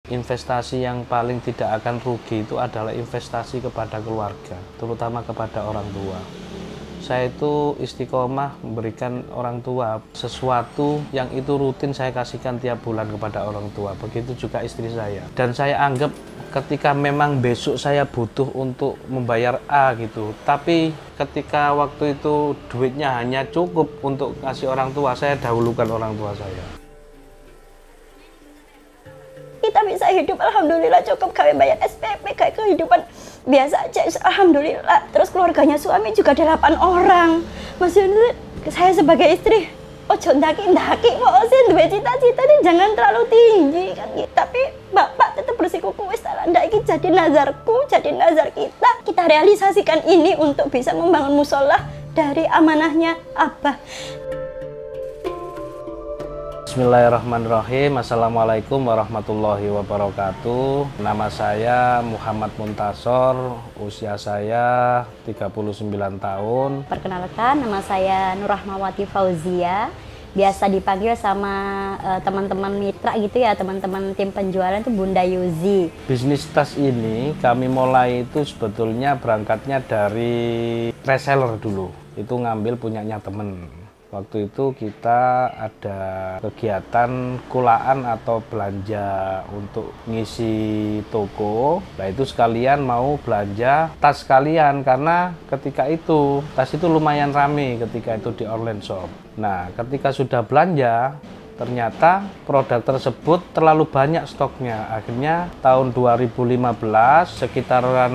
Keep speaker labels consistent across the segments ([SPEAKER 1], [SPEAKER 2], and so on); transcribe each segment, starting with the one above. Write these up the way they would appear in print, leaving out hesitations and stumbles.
[SPEAKER 1] Investasi yang paling tidak akan rugi itu adalah investasi kepada keluarga, terutama kepada orang tua. Saya itu istiqomah memberikan orang tua sesuatu yang itu rutin saya kasihkan tiap bulan kepada orang tua. Begitu juga istri saya. Dan saya anggap ketika memang besok saya butuh untuk membayar A gitu, tapi ketika waktu itu duitnya hanya cukup untuk kasih orang tua, saya dahulukan orang tua saya.
[SPEAKER 2] Kita bisa hidup alhamdulillah cukup, kami bayar SPP, kayak kehidupan biasa aja alhamdulillah. Terus keluarganya suami juga 8 orang. Maksudnya saya sebagai istri ojo ndaki-ndaki kok sih, duwe cita-cita ini jangan terlalu tinggi kan gitu. Tapi bapak tetap bersikuku wis ndak iki jadi nazarku, jadi nazar kita. Kita realisasikan ini untuk bisa membangun musola dari amanahnya Abah.
[SPEAKER 1] Bismillahirrahmanirrahim. Assalamualaikum warahmatullahi wabarakatuh. Nama saya Muhammad Muntasor, usia saya 39 tahun.
[SPEAKER 2] Perkenalkan, nama saya Nur Rahmawati Fauzia. Biasa dipanggil sama teman-teman mitra gitu ya, teman-teman tim penjualan itu Bunda Yuzi.
[SPEAKER 1] Bisnis tas ini kami mulai itu sebetulnya berangkatnya dari reseller dulu. Itu ngambil punyanya temen. Waktu itu kita ada kegiatan kulaan atau belanja untuk ngisi toko. Nah itu sekalian mau belanja tas sekalian, karena ketika itu tas itu lumayan rame ketika itu di online shop. Nah ketika sudah belanja, ternyata produk tersebut terlalu banyak stoknya. Akhirnya tahun 2015 sekitaran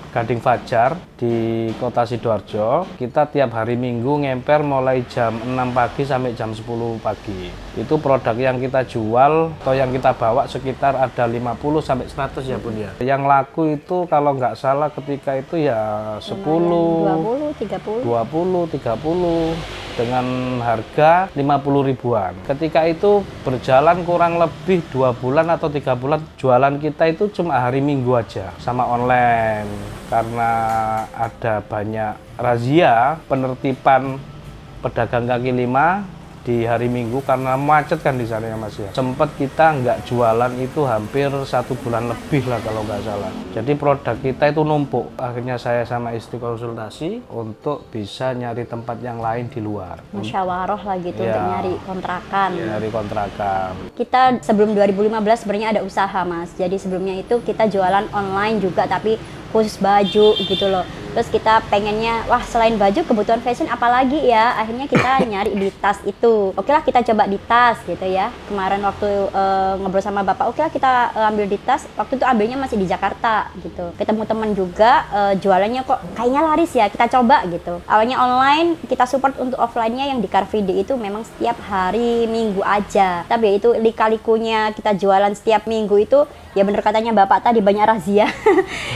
[SPEAKER 1] Gading Fajar di kota Sidoarjo, kita tiap hari Minggu ngemper mulai jam 6 pagi sampai jam 10 pagi. Itu produk yang kita jual atau yang kita bawa sekitar ada 50 sampai 100 ya Bun ya. Yang laku itu kalau nggak salah ketika itu ya 10,
[SPEAKER 2] 20, 30
[SPEAKER 1] dengan harga 50 ribuan. Ketika itu berjalan kurang lebih 2 bulan atau 3 bulan, jualan kita itu cuma hari Minggu aja sama online. Karena ada banyak razia penertiban pedagang kaki lima di hari Minggu karena macet kan di sana ya Mas ya. Sempat kita nggak jualan itu hampir 1 bulan lebih lah kalau nggak salah. Jadi produk kita itu numpuk. Akhirnya saya sama istri konsultasi untuk bisa nyari tempat yang lain di luar.
[SPEAKER 2] Musyawarah lah gitu untuk nyari kontrakan.
[SPEAKER 1] Nyari kontrakan.
[SPEAKER 2] Kita sebelum 2015 sebenarnya ada usaha Mas. Jadi sebelumnya itu kita jualan online juga tapi khusus baju gitu loh. Terus kita pengennya, wah selain baju kebutuhan fashion apalagi ya. Akhirnya kita nyari di tas itu. Oke lah kita coba di tas gitu ya. Kemarin waktu ngobrol sama bapak, oke lah kita ambil di tas. Waktu itu ambilnya masih di Jakarta gitu. Ketemu teman juga jualannya kok kayaknya laris ya, kita coba gitu. Awalnya online, kita support untuk offline-nya yang di Car Free Day itu memang setiap hari Minggu aja. Tapi itu lika-likunya kita jualan setiap minggu itu ya bener katanya bapak tadi banyak razia.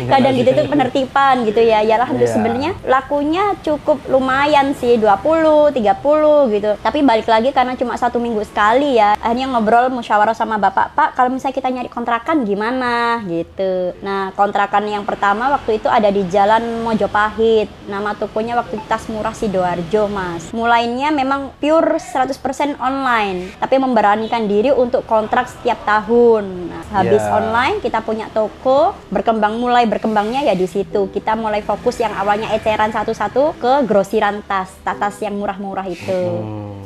[SPEAKER 2] Kadang gitu tuh penertiban gitu ya. Ya alhamdulillah sebenarnya lakunya cukup lumayan sih 20, 30 gitu. Tapi balik lagi karena cuma 1 minggu sekali ya. Akhirnya ngobrol musyawarah sama bapak, Pak kalau misalnya kita nyari kontrakan gimana gitu. Nah kontrakan yang pertama waktu itu ada di Jalan Mojopahit. Nama tokonya waktu itu Tas Murah Sidoarjo Mas. Mulainya memang pure 100% online. Tapi memberanikan diri untuk kontrak setiap tahun. Nah, habis online kita punya toko, mulai berkembangnya ya di situ. Kita mulai fokus yang awalnya eceran satu-satu ke grosiran tas yang murah-murah itu.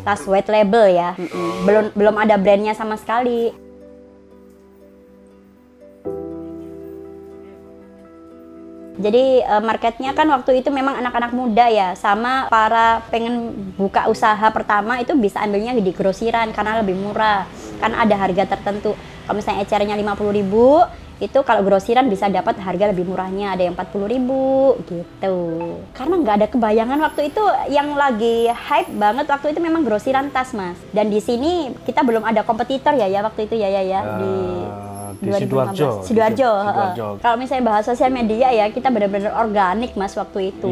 [SPEAKER 2] Tas white label ya. Belum ada brandnya sama sekali. Jadi marketnya kan waktu itu memang anak-anak muda ya, sama para pengen buka usaha pertama itu bisa ambilnya di grosiran karena lebih murah. Kan ada harga tertentu. Kalau misalnya ecerannya 50.000, itu kalau grosiran bisa dapat harga lebih murahnya, ada yang 40.000 gitu. Karena nggak ada kebayangan waktu itu yang lagi hype banget waktu itu memang grosiran tas Mas. Dan di sini kita belum ada kompetitor ya waktu itu ya
[SPEAKER 1] di Sidoarjo.
[SPEAKER 2] Kalau misalnya bahas sosial media ya kita benar-benar organik Mas waktu itu.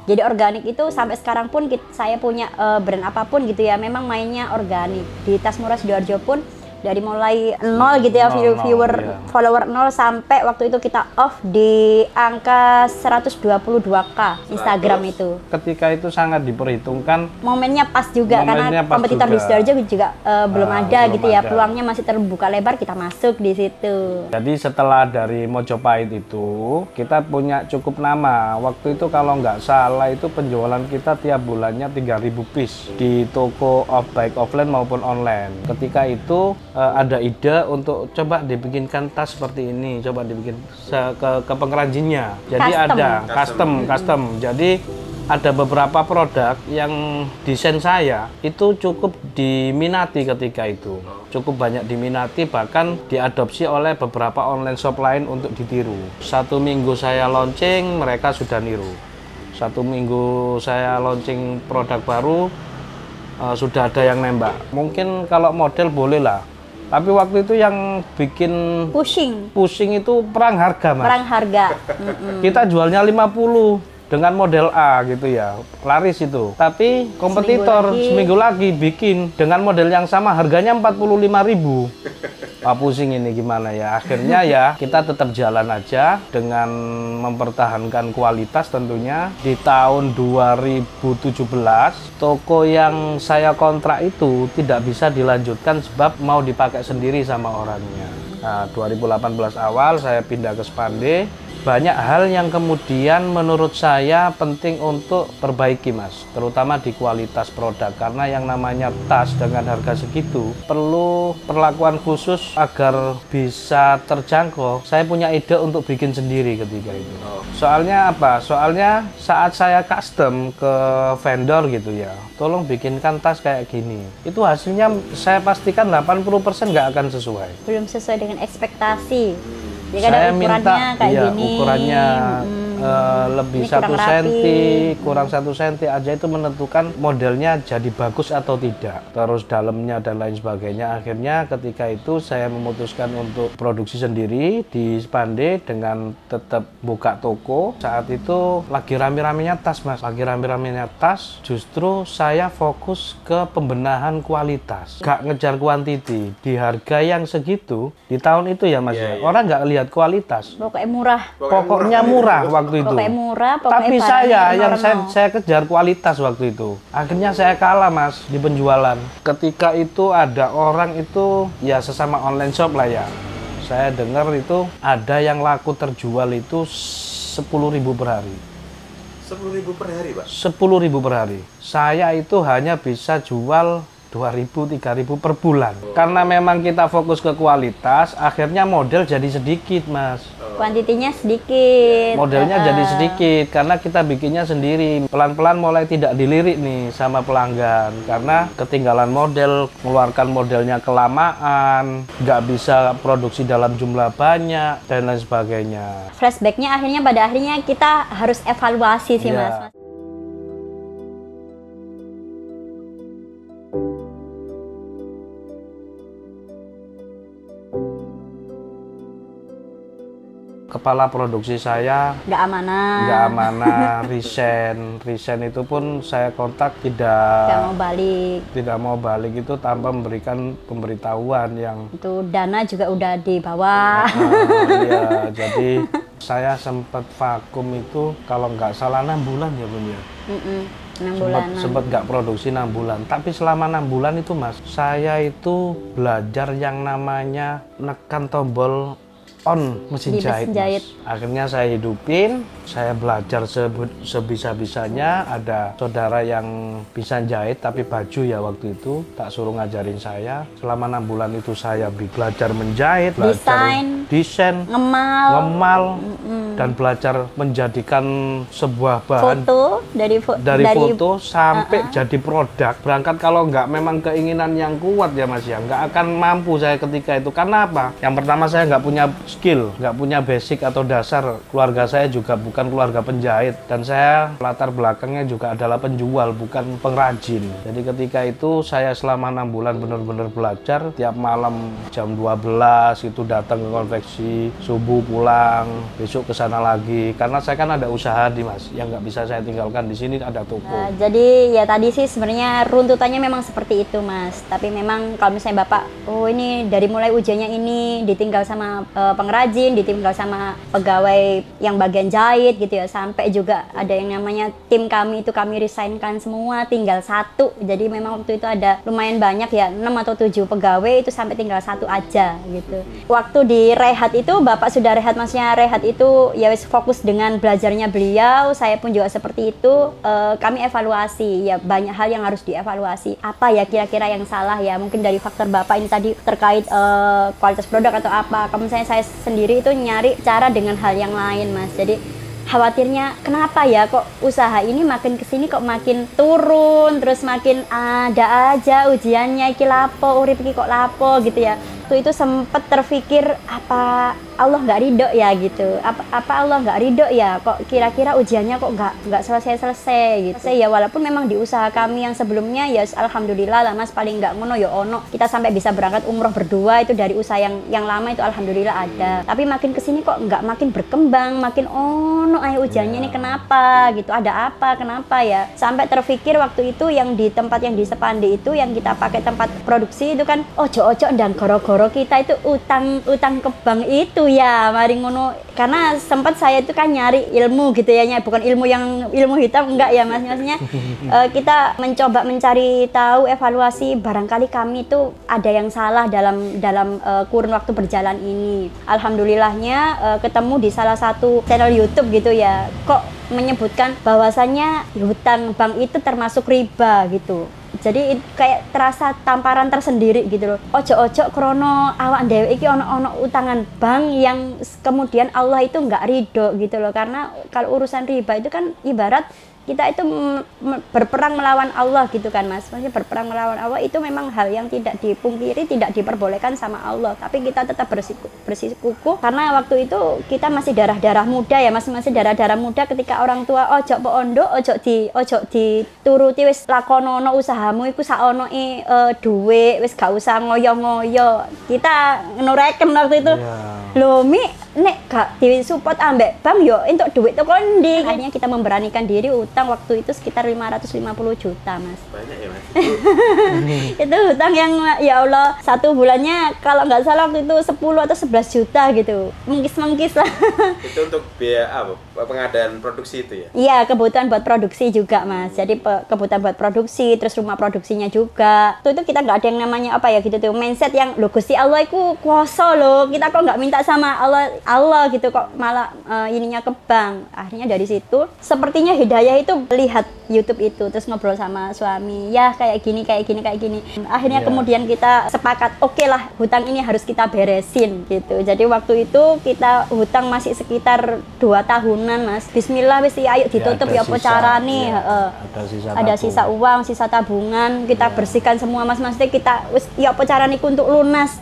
[SPEAKER 2] Jadi organik itu sampai sekarang pun saya punya brand apapun gitu ya memang mainnya organik. Di Tas Murah Sidoarjo pun dari mulai nol gitu ya,
[SPEAKER 1] Nol,
[SPEAKER 2] viewer
[SPEAKER 1] iya.
[SPEAKER 2] follower nol sampai waktu itu kita off di angka 122k Instagram itu.
[SPEAKER 1] Ketika itu sangat diperhitungkan.
[SPEAKER 2] Momennya pas juga
[SPEAKER 1] Momennya
[SPEAKER 2] karena
[SPEAKER 1] pas
[SPEAKER 2] kompetitor
[SPEAKER 1] juga.
[SPEAKER 2] di Sidoarjo juga belum ada
[SPEAKER 1] belum
[SPEAKER 2] gitu ya,
[SPEAKER 1] ada.
[SPEAKER 2] peluangnya masih terbuka lebar, kita masuk di situ.
[SPEAKER 1] Jadi setelah dari Mojopahit itu, kita punya cukup nama. Waktu itu kalau nggak salah itu penjualan kita tiap bulannya 3.000 piece di toko baik offline maupun online. Ketika itu ada ide untuk coba dibikinkan tas seperti ini, coba dibikin ke pengrajinnya. Jadi
[SPEAKER 2] Custom.
[SPEAKER 1] ada custom. Jadi ada beberapa produk yang desain saya itu cukup diminati ketika itu. Cukup banyak diminati, bahkan diadopsi oleh beberapa online shop lain untuk ditiru. 1 minggu saya launching, mereka sudah niru. 1 minggu saya launching produk baru, sudah ada yang nembak. Mungkin kalau model boleh lah. Tapi waktu itu yang bikin pusing itu perang harga, Mas.
[SPEAKER 2] Perang harga.
[SPEAKER 1] Kita jualnya 50 dengan model A gitu ya, laris itu. Tapi kompetitor seminggu lagi bikin dengan model yang sama, harganya 45.000. Wah, pusing ini gimana ya. Akhirnya ya kita tetap jalan aja dengan mempertahankan kualitas tentunya. Di tahun 2017, toko yang saya kontrak itu tidak bisa dilanjutkan sebab mau dipakai sendiri sama orangnya. Nah, 2018 awal saya pindah ke Spandai. Banyak hal yang kemudian menurut saya penting untuk perbaiki, Mas, terutama di kualitas produk, karena yang namanya tas dengan harga segitu perlu perlakuan khusus agar bisa terjangkau. Saya punya ide untuk bikin sendiri ketika itu. Soalnya apa? Soalnya saat saya custom ke vendor gitu ya, tolong bikinkan tas kayak gini, itu hasilnya saya pastikan 80% nggak akan sesuai.
[SPEAKER 2] Belum sesuai dengan ekspektasi. Jadi
[SPEAKER 1] Saya
[SPEAKER 2] ukurannya
[SPEAKER 1] minta
[SPEAKER 2] kayak
[SPEAKER 1] iya,
[SPEAKER 2] gini.
[SPEAKER 1] ukurannya lebih
[SPEAKER 2] Ini
[SPEAKER 1] 1
[SPEAKER 2] kurang
[SPEAKER 1] senti,
[SPEAKER 2] rapi.
[SPEAKER 1] kurang 1 senti aja itu menentukan modelnya jadi bagus atau tidak. Terus dalamnya dan lain sebagainya. Akhirnya ketika itu saya memutuskan untuk produksi sendiri di Spandai dengan tetap buka toko. Saat itu lagi rame-ramenya tas, Mas. Lagi rame-ramenya tas, justru saya fokus ke pembenahan kualitas. Gak ngejar kuantiti. Di harga yang segitu, di tahun itu ya, Mas. Orang nggak lihat kualitas.
[SPEAKER 2] Pokoknya murah.
[SPEAKER 1] Pokoknya murah waktu itu.
[SPEAKER 2] Pokoknya murah, pokoknya
[SPEAKER 1] Tapi
[SPEAKER 2] barangnya
[SPEAKER 1] saya yang
[SPEAKER 2] normal.
[SPEAKER 1] saya kejar kualitas waktu itu. Akhirnya saya kalah, Mas, di penjualan. Ketika itu ada orang itu ya sesama online shop lah ya. Saya dengar itu ada yang laku terjual itu 10.000 per hari.
[SPEAKER 3] 10.000 per hari, Pak?
[SPEAKER 1] 10.000 per hari. Saya itu hanya bisa jual 2.000, 3.000 per bulan. Karena memang kita fokus ke kualitas, akhirnya model jadi sedikit, Mas.
[SPEAKER 2] Kuantitinya sedikit.
[SPEAKER 1] Modelnya jadi sedikit karena kita bikinnya sendiri. Pelan-pelan mulai tidak dilirik nih sama pelanggan karena ketinggalan model, mengeluarkan modelnya kelamaan, nggak bisa produksi dalam jumlah banyak dan lain sebagainya.
[SPEAKER 2] Flashbacknya akhirnya pada akhirnya kita harus evaluasi sih,
[SPEAKER 1] Iya.
[SPEAKER 2] Mas.
[SPEAKER 1] Kepala produksi saya
[SPEAKER 2] Nggak amanah.
[SPEAKER 1] nggak amanah, resign itu pun saya kontak
[SPEAKER 2] Nggak mau balik.
[SPEAKER 1] tidak mau balik itu tanpa memberikan pemberitahuan yang
[SPEAKER 2] Itu dana juga udah di bawah.
[SPEAKER 1] ya, jadi saya sempat vakum itu kalau nggak salah 6 bulan ya, Bun ya.
[SPEAKER 2] 6 bulan.
[SPEAKER 1] Sempat nggak produksi 6 bulan, tapi selama 6 bulan itu, Mas, saya itu belajar yang namanya nekan tombol on mesin
[SPEAKER 2] Di mesin
[SPEAKER 1] jahit,
[SPEAKER 2] jahit.
[SPEAKER 1] Mas. Akhirnya saya hidupin, saya belajar sebisa-bisanya. Ada saudara yang bisa jahit tapi baju ya waktu itu, tak suruh ngajarin saya. Selama 6 bulan itu saya belajar menjahit, belajar desain, ngemal, dan belajar menjadikan sebuah bahan
[SPEAKER 2] Foto dari
[SPEAKER 1] foto sampai jadi produk. Berangkat kalau nggak memang keinginan yang kuat ya, Mas ya, nggak akan mampu saya ketika itu. Karena apa? Yang pertama saya nggak punya skill, nggak punya basic atau dasar. Keluarga saya juga bukan keluarga penjahit, dan saya latar belakangnya juga adalah penjual, bukan pengrajin. Jadi ketika itu saya selama 6 bulan benar-benar belajar. Tiap malam jam 12 itu datang ke konveksi, subuh pulang, besok ke sana lagi. Karena saya kan ada usaha di Mas, yang nggak bisa saya tinggalkan. Di sini ada toko.
[SPEAKER 2] Jadi ya tadi sih sebenarnya runtutannya memang seperti itu Mas. Tapi memang kalau misalnya Bapak, oh ini dari mulai ujiannya ini ditinggal sama pengrajin, ditinggal sama pegawai yang bagian jahit gitu ya, sampai juga ada yang namanya tim kami itu kami resignkan semua, tinggal 1. Jadi memang waktu itu ada lumayan banyak ya, 6 atau 7 pegawai itu sampai tinggal 1 aja gitu. Waktu di rehat itu Bapak sudah rehat, maksudnya rehat itu ya wis fokus dengan belajarnya beliau, saya pun juga seperti itu. Kami evaluasi ya, banyak hal yang harus dievaluasi. Apa ya kira-kira yang salah ya, mungkin dari faktor Bapak ini tadi terkait kualitas produk atau apa. Kalau misalnya saya sendiri itu nyari cara dengan hal yang lain Mas. Jadi khawatirnya kenapa ya kok usaha ini makin kesini kok makin turun, terus makin ada aja ujiannya, iki lapo, urip iki kok lapo gitu ya. Waktu itu sempat terpikir apa Allah nggak ridho ya gitu, apa Allah nggak ridho ya, kok kira-kira ujiannya kok nggak selesai gitu. Ya walaupun memang di usaha kami yang sebelumnya ya alhamdulillah lah Mas, paling nggak ngono ya ono kita sampai bisa berangkat umroh berdua itu dari usaha yang lama itu alhamdulillah ada. Tapi makin kesini kok nggak makin berkembang, makin ono ayo ujiannya ini kenapa gitu, ada apa, kenapa ya, sampai terpikir waktu itu yang di tempat yang di Sepandi itu yang kita pakai tempat produksi itu kan ojo-ojo dan goro-goro kita itu utang ke bank itu ya, mari ngono. Karena sempat saya itu kan nyari ilmu gitu ya, bukan ilmu hitam enggak ya Mas, maksudnya kita mencoba mencari tahu, evaluasi barangkali kami itu ada yang salah dalam kurun waktu berjalan ini. Alhamdulillahnya ketemu di salah satu channel YouTube gitu ya, kok menyebutkan bahwasannya hutang bank itu termasuk riba gitu. Jadi kayak terasa tamparan tersendiri gitu loh. Ojo-ojo krono awak dhewe iki ono utangan bank yang kemudian Allah itu nggak ridho gitu loh. Karena kalau urusan riba itu kan ibarat kita itu berperang melawan Allah gitu kan Mas. Maksudnya berperang melawan Allah itu memang hal yang tidak dipungkiri, tidak diperbolehkan sama Allah. Tapi kita tetap bersikukuh karena waktu itu kita masih darah-darah muda ya Mas, masih darah-darah muda ketika orang tua ojo pondok, ojo dituruti wis lakonono usahamu iku saono duwe wis gak usah ngoyo-ngoyo. Kita nureken waktu itu. Loh Mi, nek gak disupport ambek bank yo entuk duit toko ndi. Akhirnya kita memberanikan diri utang waktu itu sekitar 550 juta Mas.
[SPEAKER 3] Banyak ya Mas?
[SPEAKER 2] Itu hutang yang ya Allah satu bulannya kalau nggak salah waktu itu 10 atau 11 juta gitu, mengkis lah.
[SPEAKER 3] Itu untuk biaya apa? Pengadaan produksi itu ya?
[SPEAKER 2] Iya, kebutuhan buat produksi juga Mas. Jadi kebutuhan buat produksi, terus rumah produksinya juga. Itu kita nggak ada yang namanya apa ya gitu tuh, mindset yang loh Gusti Allah itu kuasa loh, kita kok nggak minta sama Allah gitu kok malah ininya ke bank. Akhirnya dari situ sepertinya hidayah itu lihat YouTube itu, terus ngobrol sama suami, ya kayak gini. Akhirnya kemudian kita sepakat, oke lah hutang ini harus kita beresin gitu. Jadi waktu itu kita hutang masih sekitar 2 tahunan Mas. Bismillah wis ayo ditutup ya apa carane, ada sisa uang, sisa tabungan, kita bersihkan semua Mas. Maksudnya kita wis ya apa carane untuk lunas.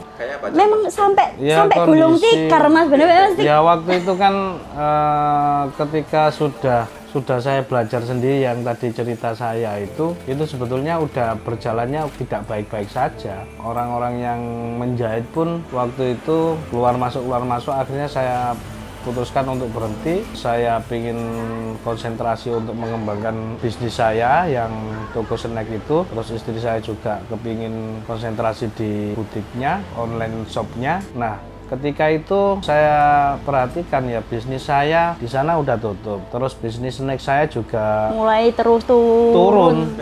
[SPEAKER 2] Memang sampai gulung tikar Mas, bener-bener Mas.
[SPEAKER 1] Ya waktu itu kan ketika sudah saya belajar sendiri, yang tadi cerita saya itu sebetulnya udah berjalannya tidak baik-baik saja. Orang-orang yang menjahit pun waktu itu keluar masuk, akhirnya saya putuskan untuk berhenti. Saya ingin konsentrasi untuk mengembangkan bisnis saya yang toko snack itu. Terus istri saya juga kepingin konsentrasi di butiknya, online shopnya. Nah, ketika itu saya perhatikan ya bisnis saya di sana udah tutup. Terus bisnis snack saya juga
[SPEAKER 2] mulai turun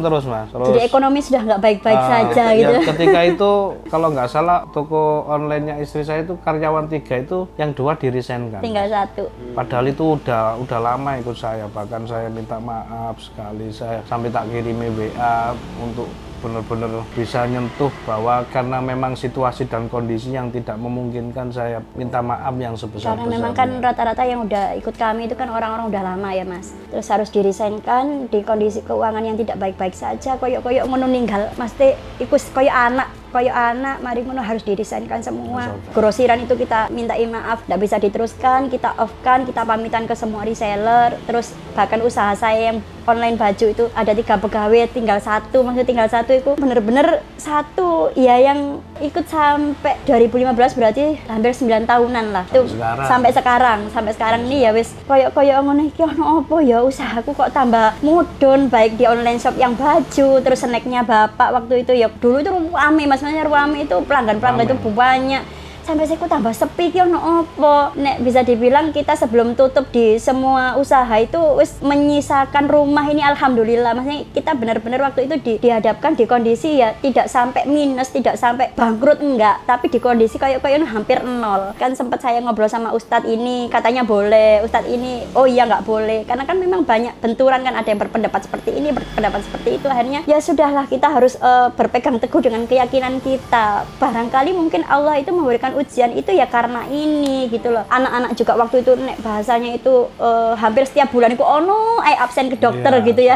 [SPEAKER 2] terus Mas. Jadi ekonomi sudah nggak baik-baik saja gitu.
[SPEAKER 1] Ya, ketika itu kalau nggak salah toko online-nya istri saya itu karyawan 3 itu yang 2 diresign kan.
[SPEAKER 2] Tinggal 1.
[SPEAKER 1] Padahal itu udah lama ikut saya. Bahkan saya minta maaf sekali, saya sampai tak kirimi WA untuk benar-benar bisa nyentuh bahwa karena memang situasi dan kondisi yang tidak memungkinkan, saya minta maaf yang sebesar-besarnya.
[SPEAKER 2] Karena memang kan rata-rata yang udah ikut kami itu kan orang-orang udah lama ya Mas. Terus harus dirisainkan di kondisi keuangan yang tidak baik-baik saja, koyok-koyok ngono ninggal. Mesti ikut koyok anak koyo anak, mari ngono harus didesainkan semua. Grosiran itu kita mintai maaf, tidak bisa diteruskan, kita off-kan, kita pamitan ke semua reseller. Terus bahkan usaha saya yang online baju itu ada 3 pegawai, tinggal 1, maksudnya tinggal 1 itu bener-bener 1 ya yang ikut sampai 2015 berarti hampir 9 tahunan lah tuh sampai sekarang nih ya wis koyo ngono iki ono apa ya usahaku kok tambah mudun baik di online shop yang baju terus snacknya bapak waktu itu ya dulu itu rame maksudnya rame itu pelanggan itu banyak sampai saya tambah sepi ki ono opo nek bisa dibilang kita sebelum tutup di semua usaha itu wis menyisakan rumah ini alhamdulillah maksudnya kita benar-benar waktu itu dihadapkan di kondisi ya tidak sampai minus tidak sampai bangkrut enggak tapi di kondisi kayak hampir nol kan sempat saya ngobrol sama Ustadz ini katanya boleh Ustadz ini oh iya nggak boleh karena kan memang banyak benturan kan ada yang berpendapat seperti ini berpendapat seperti itu akhirnya ya sudahlah kita harus berpegang teguh dengan keyakinan kita barangkali mungkin Allah itu memberikan ujian itu ya karena ini gitu loh anak-anak juga waktu itu nek bahasanya itu hampir setiap bulan itu ono absen ke dokter gitu ya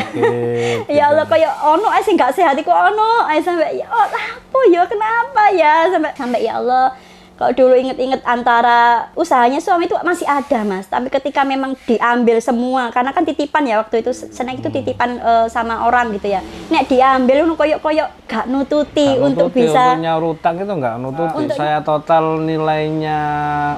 [SPEAKER 2] ya Allah kayak ono sing gak sehat iku ono sampai ya apa ya kenapa ya sampai ya Allah kalau dulu inget-inget antara usahanya suami itu masih ada mas tapi ketika memang diambil semua karena kan titipan ya waktu itu snack itu titipan sama orang gitu ya nek diambil koyok gak nututi untuk bisa
[SPEAKER 1] untuk nyaur utang itu nggak nututi saya total nilainya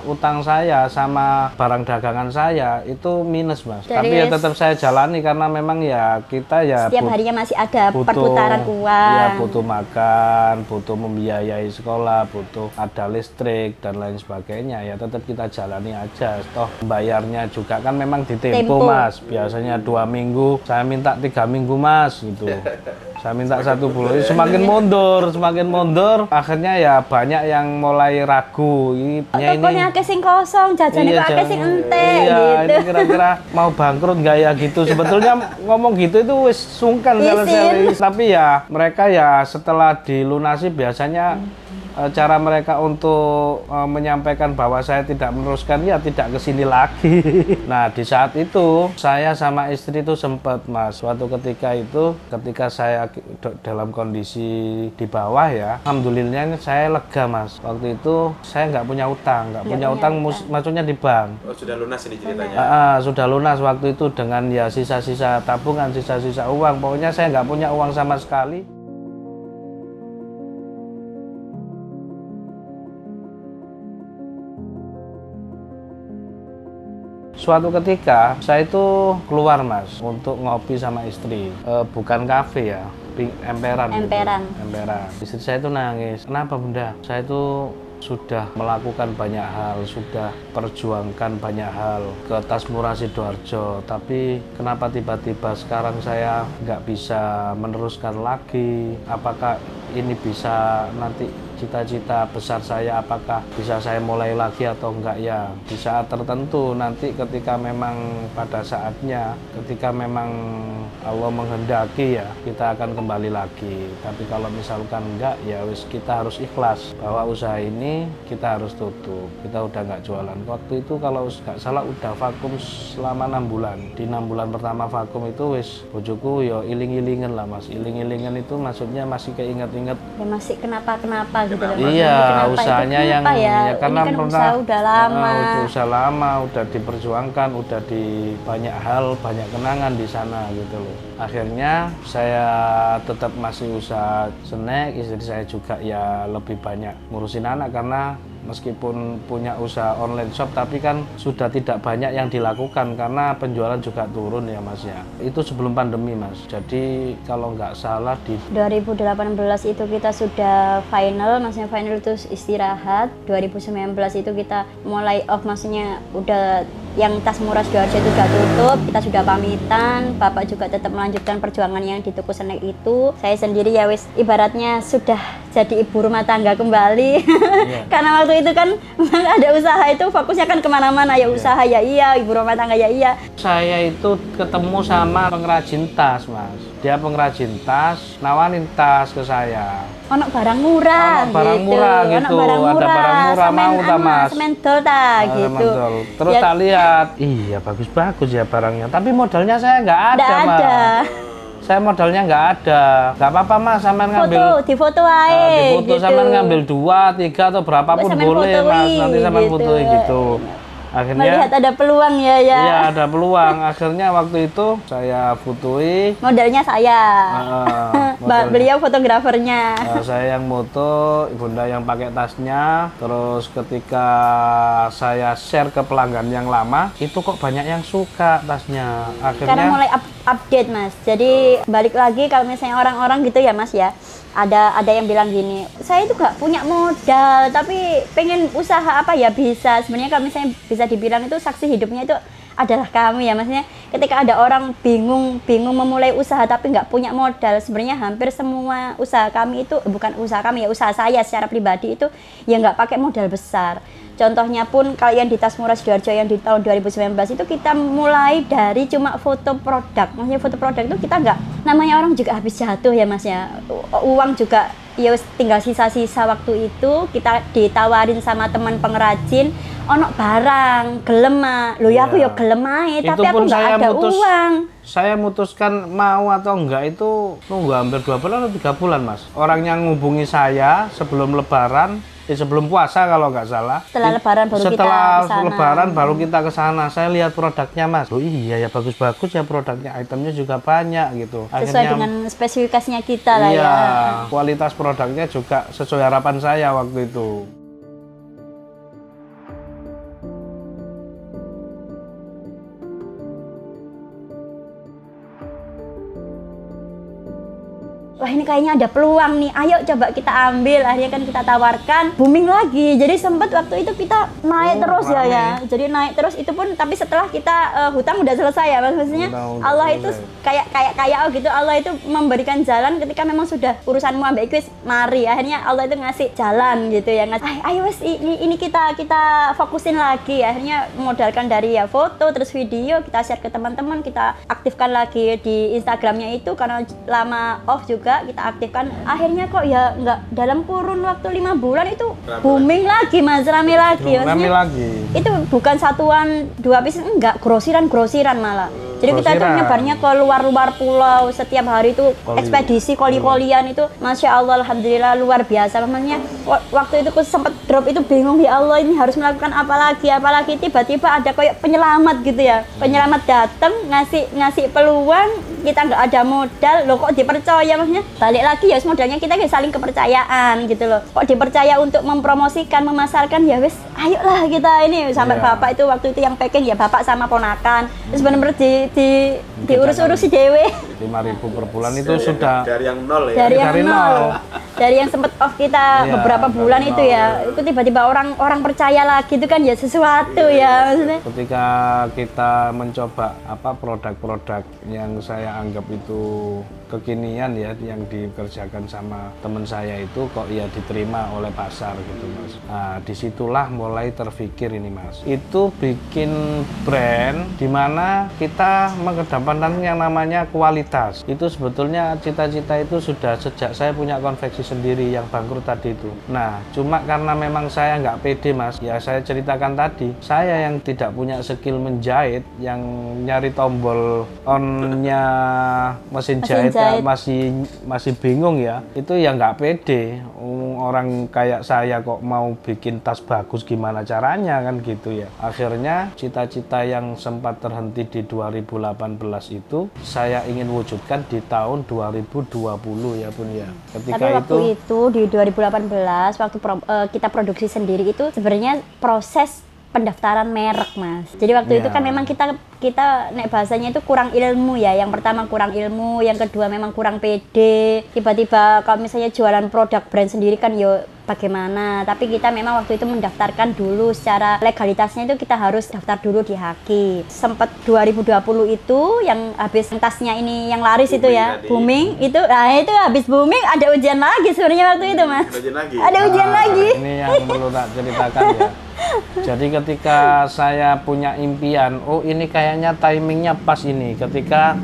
[SPEAKER 1] utang saya sama barang dagangan saya itu minus mas tapi ya tetap saya jalani karena memang ya kita ya
[SPEAKER 2] setiap harinya masih ada perputaran uang
[SPEAKER 1] ya butuh makan butuh membiayai sekolah butuh ada listrik dan lain sebagainya ya tetap kita jalani aja toh bayarnya juga kan memang di tempo mas biasanya 2 minggu saya minta 3 minggu mas gitu saya minta 1 bulan semakin mundur akhirnya ya banyak yang mulai ragu ini
[SPEAKER 2] tokonya akeh sing kosong jajannya kok akeh sing entek gitu
[SPEAKER 1] ini kira-kira mau bangkrut nggak ya gitu sebetulnya ngomong gitu itu wis sungkan sekali tapi ya mereka ya setelah dilunasi biasanya cara mereka untuk menyampaikan bahwa saya tidak meneruskan ya tidak kesini lagi. Nah di saat itu saya sama istri itu sempat mas suatu ketika saya dalam kondisi di bawah ya alhamdulillah saya lega mas waktu itu saya nggak punya utang maksudnya di bank.
[SPEAKER 3] Oh sudah lunas ini ceritanya?
[SPEAKER 1] Sudah lunas waktu itu dengan ya sisa-sisa tabungan sisa-sisa uang pokoknya saya nggak punya uang sama sekali. Suatu ketika saya itu keluar mas untuk ngopi sama istri bukan kafe ya emperan. Istri saya itu nangis kenapa bunda saya itu sudah melakukan banyak hal sudah perjuangkan banyak hal ke Tasmura Sidoarjo tapi kenapa tiba-tiba sekarang saya nggak bisa meneruskan lagi apakah ini bisa nanti cita-cita besar saya apakah bisa saya mulai lagi atau enggak ya di saat tertentu nanti ketika memang pada saatnya ketika memang Allah menghendaki ya kita akan kembali lagi tapi kalau misalkan enggak ya wis kita harus ikhlas bahwa usaha ini kita harus tutup kita udah nggak jualan waktu itu kalau nggak salah udah vakum selama 6 bulan di 6 bulan pertama vakum itu wis bojoku ya iling-ilingan lah mas iling-ilingan itu maksudnya masih keinget-inget
[SPEAKER 2] ya masih kenapa gitu loh.
[SPEAKER 1] Iya, usahanya yang ya karena
[SPEAKER 2] kan
[SPEAKER 1] pernah
[SPEAKER 2] usaha
[SPEAKER 1] lama, udah diperjuangkan, udah di banyak hal, banyak kenangan di sana gitu loh. Akhirnya saya tetap masih usaha snack, istri saya juga ya lebih banyak ngurusin anak karena meskipun punya usaha online shop tapi kan sudah tidak banyak yang dilakukan karena penjualan juga turun ya mas ya itu sebelum pandemi mas jadi kalau nggak salah di
[SPEAKER 2] 2018 itu kita sudah final maksudnya final itu istirahat 2019 itu kita mulai off maksudnya udah yang Tasmura Sidoarjo itu sudah tutup kita sudah pamitan bapak juga tetap melanjutkan perjuangan yang di toko snack itu saya sendiri ya wis ibaratnya sudah jadi ibu rumah tangga kembali karena waktu itu kan ada usaha itu fokusnya kan kemana-mana ya usaha ya iya ibu rumah tangga ya iya
[SPEAKER 1] saya itu ketemu sama pengrajin tas mas dia pengrajin tas nawarin tas ke saya
[SPEAKER 2] ono barang murah
[SPEAKER 1] gitu. Ada barang murah mau ta mas
[SPEAKER 2] semendol ta gitu
[SPEAKER 1] terus tak lihat iya bagus-bagus ya barangnya tapi modalnya saya nggak ada mas saya modalnya nggak ada. Nggak apa-apa mas, sampean ngambil
[SPEAKER 2] di foto aja
[SPEAKER 1] di foto
[SPEAKER 2] gitu.
[SPEAKER 1] sampean ngambil 2, 3 atau berapapun boleh mas, nanti sampean fotoin gitu. Akhirnya
[SPEAKER 2] melihat ada peluang ya.
[SPEAKER 1] Iya, ada peluang. Akhirnya waktu itu saya fotoi.
[SPEAKER 2] Modelnya saya. Beliau fotografernya.
[SPEAKER 1] Saya yang moto, Bunda yang pakai tasnya. Terus ketika saya share ke pelanggan yang lama, itu kok banyak yang suka tasnya. Akhirnya
[SPEAKER 2] karena mulai update mas. Jadi balik lagi kalau misalnya orang-orang gitu ya mas ya. Ada yang bilang gini, saya itu gak punya modal tapi pengen usaha apa ya bisa. Sebenarnya kalau misalnya bisa dibilang itu saksi hidupnya itu adalah kami ya, maksudnya ketika ada orang bingung memulai usaha tapi nggak punya modal, sebenarnya hampir semua usaha kami itu bukan usaha kami ya, usaha saya secara pribadi itu ya nggak pakai modal besar. Contohnya pun kalian di Tasmura Sidoarjo yang di tahun 2019 itu kita mulai dari cuma foto produk. Maksudnya foto produk itu kita nggak, namanya orang juga habis jatuh ya mas ya, uang juga ya tinggal sisa-sisa waktu itu kita ditawarin sama teman pengrajin, ono barang gelem lho ya aku ya gelem ae tapi aku nggak ada uang.
[SPEAKER 1] Saya mutuskan mau atau enggak itu nunggu hampir 2 bulan atau 3 bulan mas. Orang yang ngubungi saya sebelum lebaran, sebelum puasa kalau nggak salah.
[SPEAKER 2] Setelah lebaran baru kita kesana.
[SPEAKER 1] Lebaran baru kita ke sana. Saya lihat produknya mas. Oh iya ya, bagus-bagus ya produknya, itemnya juga banyak gitu.
[SPEAKER 2] Sesuai dengan spesifikasinya kita lah
[SPEAKER 1] iya,
[SPEAKER 2] ya.
[SPEAKER 1] Kualitas produknya juga sesuai harapan saya waktu itu.
[SPEAKER 2] Wah ini kayaknya ada peluang nih, ayo coba kita ambil. Akhirnya kan kita tawarkan, booming lagi. Jadi sempat waktu itu kita naik terus ya. Jadi naik terus itu pun, tapi setelah kita hutang udah selesai ya mas. Maksudnya Allah itu kayak gitu, Allah itu memberikan jalan ketika memang sudah urusanmu ambek iku mari. Akhirnya Allah itu ngasih jalan gitu ya. Ayo wes ini kita fokusin lagi. Akhirnya modalkan dari ya foto terus video, kita share ke teman-teman, kita aktifkan lagi di Instagramnya itu karena lama off juga. Kita aktifkan, akhirnya kok ya nggak dalam kurun waktu 5 bulan itu booming lagi mas, rame lagi.
[SPEAKER 1] Rame lagi.
[SPEAKER 2] Itu bukan satuan 2 piece, enggak, grosiran malah. Jadi kita itu nyebarnya ke luar pulau, setiap hari itu ekspedisi koli-kolian itu, masya Allah, alhamdulillah luar biasa. Namanya waktu itu aku sempat drop itu bingung, ya Allah ini harus melakukan apalagi tiba-tiba ada kayak penyelamat gitu ya, penyelamat datang ngasih peluang, kita nggak ada modal, loh kok dipercaya. Maksudnya balik lagi ya modalnya kita saling kepercayaan gitu loh, kok dipercaya untuk mempromosikan, memasarkan, ya wes ayolah kita ini sampai bapak itu waktu itu yang packing ya bapak sama ponakan, terus bener-bener diurus-urusi dewe.
[SPEAKER 1] 5.000 per bulan itu sudah
[SPEAKER 3] dari yang nol ya.
[SPEAKER 1] Dari nol.
[SPEAKER 2] Dari yang sempet off kita beberapa bulan itu ya, itu tiba-tiba orang percaya lagi, itu kan ya sesuatu ya maksudnya.
[SPEAKER 1] Ketika kita mencoba produk-produk yang saya anggap itu kekinian ya, yang dikerjakan sama teman saya itu kok ya diterima oleh pasar gitu mas. Nah disitulah mulai terpikir ini mas, itu bikin brand dimana kita mengedepankan yang namanya kualitas. Itu sebetulnya cita-cita itu sudah sejak saya punya konveksi sendiri yang bangkrut tadi itu. Nah cuma karena memang saya nggak pede mas, ya saya ceritakan tadi, saya yang tidak punya skill menjahit, yang nyari tombol on-nya mesin jahit masih bingung ya, itu ya nggak pede. Orang kayak saya kok mau bikin tas bagus gimana caranya kan gitu ya. Akhirnya cita-cita yang sempat terhenti di 2018 itu saya ingin wujudkan di tahun 2020 ya Bun ya. Ketika
[SPEAKER 2] tapi waktu itu di 2018 waktu kita produksi sendiri itu sebenarnya proses pendaftaran merek mas. Jadi waktu itu kan memang kita nek bahasanya itu kurang ilmu ya. Yang pertama kurang ilmu, yang kedua memang kurang pede. Tiba-tiba kalau misalnya jualan produk brand sendiri kan yo bagaimana. Tapi kita memang waktu itu mendaftarkan dulu secara legalitasnya itu kita harus daftar dulu di Haki. Sempat 2020 itu yang habis tasnya ini yang laris booming itu ya, tadi. Booming itu. Nah itu habis booming ada ujian lagi sebenarnya waktu itu mas.
[SPEAKER 3] Ujian lagi.
[SPEAKER 2] Ada ujian lagi.
[SPEAKER 1] Ini yang perlu tak ceritakan ya. Jadi ketika saya punya impian, oh ini kayaknya timingnya pas ini, ketika